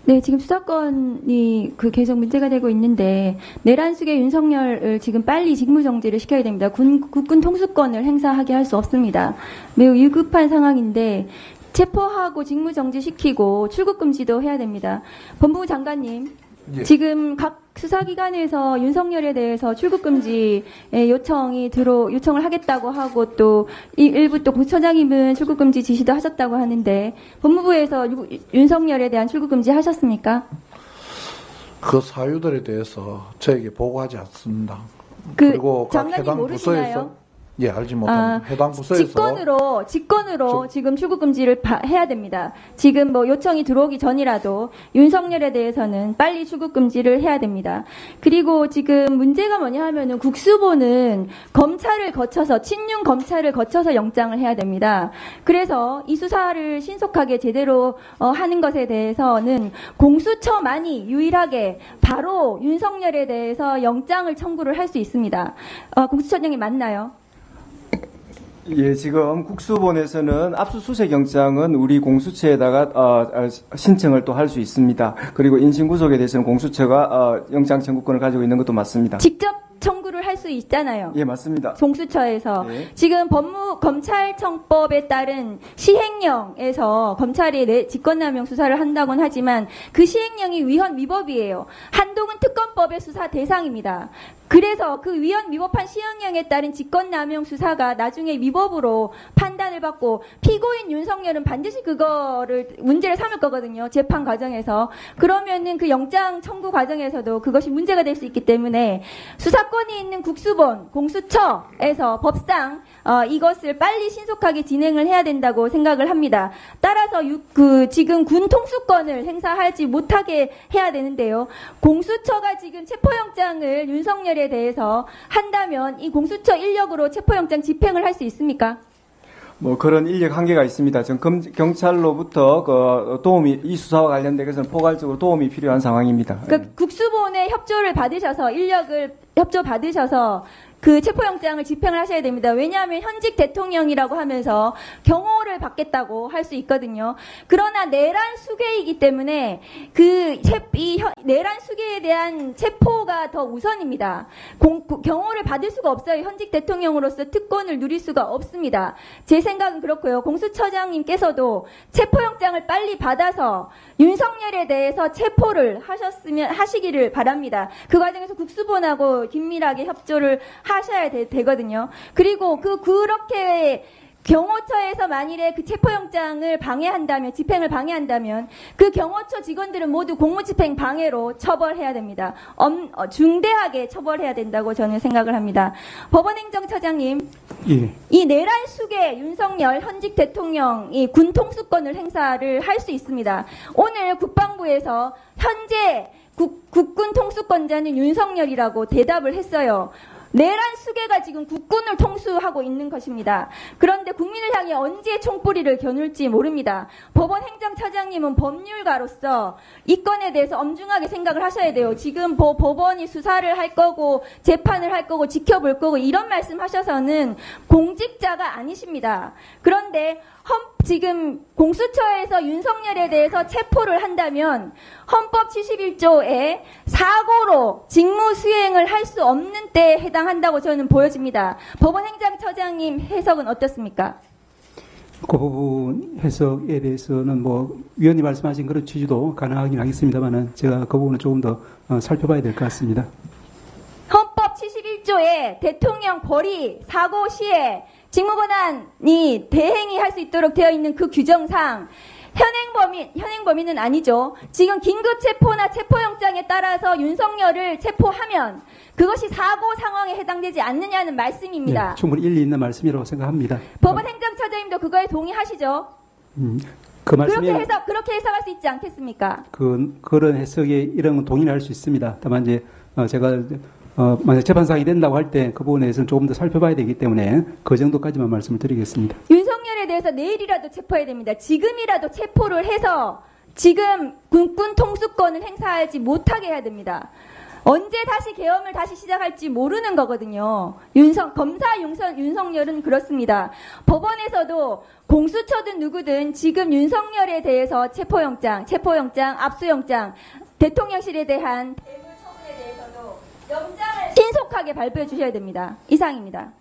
네, 지금 수사권이 계속 문제가 되고 있는데 내란숙의 윤석열을 지금 빨리 직무정지를 시켜야 됩니다. 국군 통수권을 행사하게 할 수 없습니다. 매우 위급한 상황인데 체포하고 직무정지시키고 출국금지도 해야 됩니다. 법무부 장관님, 예. 지금 각 수사기관에서 윤석열에 대해서 출국금지 요청을 하겠다고 하고 또 일부 또 부처장님은 출국금지 지시도 하셨다고 하는데 법무부에서 윤석열에 대한 출국금지 하셨습니까? 그 사유들에 대해서 저에게 보고하지 않습니다. 그리고 각 해당 모르시나요? 부서에서 예, 알지 못합니다. 해당 부서에서 직권으로 지금 출국금지를 해야 됩니다. 지금 뭐 요청이 들어오기 전이라도 윤석열에 대해서는 빨리 출국금지를 해야 됩니다. 그리고 지금 문제가 뭐냐 하면은 국수본은 검찰을 거쳐서 친윤 검찰을 거쳐서 영장을 해야 됩니다. 그래서 이 수사를 신속하게 제대로 하는 것에 대해서는 공수처만이 유일하게 바로 윤석열에 대해서 영장을 청구를 할 수 있습니다. 공수처장이 맞나요? 예, 지금 국수본에서는 압수수색 영장은 우리 공수처에다가 신청을 또 할 수 있습니다. 그리고 인신구속에 대해서는 공수처가 영장 청구권을 가지고 있는 것도 맞습니다. 직접 청구를 할 수 있잖아요. 예, 맞습니다. 공수처에서 네. 지금 검찰청법에 따른 시행령에서 검찰이 직권남용 수사를 한다곤 하지만 그 시행령이 위헌위법이에요. 한동훈 특검법의 수사 대상입니다. 그래서 그 위헌위법한 시행령에 따른 직권남용 수사가 나중에 위법으로 판단을 받고 피고인 윤석열은 반드시 그거를 문제를 삼을 거거든요. 재판 과정에서. 그러면은 그 영장 청구 과정에서도 그것이 문제가 될 수 있기 때문에 수사권이 있는 국수본, 공수처에서 법상 이것을 빨리 신속하게 진행을 해야 된다고 생각을 합니다. 따라서 지금 군 통수권을 행사하지 못하게 해야 되는데요. 공수처가 지금 체포영장을 윤석열에 대해서 한다면 이 공수처 인력으로 체포영장 집행을 할 수 있습니까? 뭐 그런 인력 한계가 있습니다. 지금 경찰로부터 도움이 이 수사와 관련돼서는 포괄적으로 도움이 필요한 상황입니다. 그러니까 국수본의 협조를 받으셔서 인력을 협조 받으셔서 그 체포영장을 집행을 하셔야 됩니다. 왜냐하면 현직 대통령이라고 하면서 경호를 받겠다고 할 수 있거든요. 그러나 내란 수괴이기 때문에 내란 수괴에 대한 체포가 더 우선입니다. 경호를 받을 수가 없어요. 현직 대통령으로서 특권을 누릴 수가 없습니다. 제 생각은 그렇고요. 공수처장님께서도 체포영장을 빨리 받아서 윤석열에 대해서 체포를 하시기를 바랍니다. 그 과정에서 국수본하고 긴밀하게 협조를 하셔야 되거든요. 그리고 그렇게 경호처에서 만일에 그 체포영장을 집행을 방해한다면 그 경호처 직원들은 모두 공무집행 방해로 처벌해야 됩니다. 중대하게 처벌해야 된다고 저는 생각을 합니다. 법원행정처장님, 예. 이 내란 수괴 윤석열 현직 대통령이 군 통수권을 행사를 할 수 있습니다. 오늘 국방부에서 현재 국군 통수권자는 윤석열이라고 대답을 했어요. 내란 수괴가 지금 국군을 통수하고 있는 것입니다. 그런데 국민을 향해 언제 총뿌리를 겨눌지 모릅니다. 법원 행정처장님은 법률가로서 이 건에 대해서 엄중하게 생각을 하셔야 돼요. 지금 법원이 수사를 할 거고 재판을 할 거고 지켜볼 거고 이런 말씀하셔서는 공직자가 아니십니다. 그런데 지금 공수처에서 윤석열에 대해서 체포를 한다면 헌법 71조에 사고로 직무 수행을 할 수 없는 때에 해당한다고 저는 보여집니다. 법원 행정처장님 해석은 어떻습니까? 그 부분 해석에 대해서는 위원님 말씀하신 그런 취지도 가능하긴 하겠습니다만은 제가 그 부분은 조금 더 살펴봐야 될 것 같습니다. 헌법 71조에 대통령 벌이 사고 시에 직무권한이 대행이 할 수 있도록 되어 있는 그 규정상 현행범위는 아니죠. 지금 긴급체포나 체포영장에 따라서 윤석열을 체포하면 그것이 사고 상황에 해당되지 않느냐는 말씀입니다. 네, 충분히 일리 있는 말씀이라고 생각합니다. 법원 행정처장님도 그거에 동의하시죠? 그 말씀이 그렇게 해석할 수 있지 않겠습니까? 그런 해석에 이런 건 동의를 할 수 있습니다. 다만 이제 제가 만약 재판상이 된다고 할 때 그 부분에 대해서는 조금 더 살펴봐야 되기 때문에 그 정도까지만 말씀을 드리겠습니다. 윤석열에 대해서 내일이라도 체포해야 됩니다. 지금이라도 체포를 해서 지금 군군 통수권을 행사하지 못하게 해야 됩니다. 언제 다시 계엄을 다시 시작할지 모르는 거거든요. 검사 윤석열은 그렇습니다. 법원에서도 공수처든 누구든 지금 윤석열에 대해서 체포영장, 압수영장, 대통령실에 대한 대부 처분에 대해서도 영장을 신속하게 발표해 주셔야 됩니다. 이상입니다.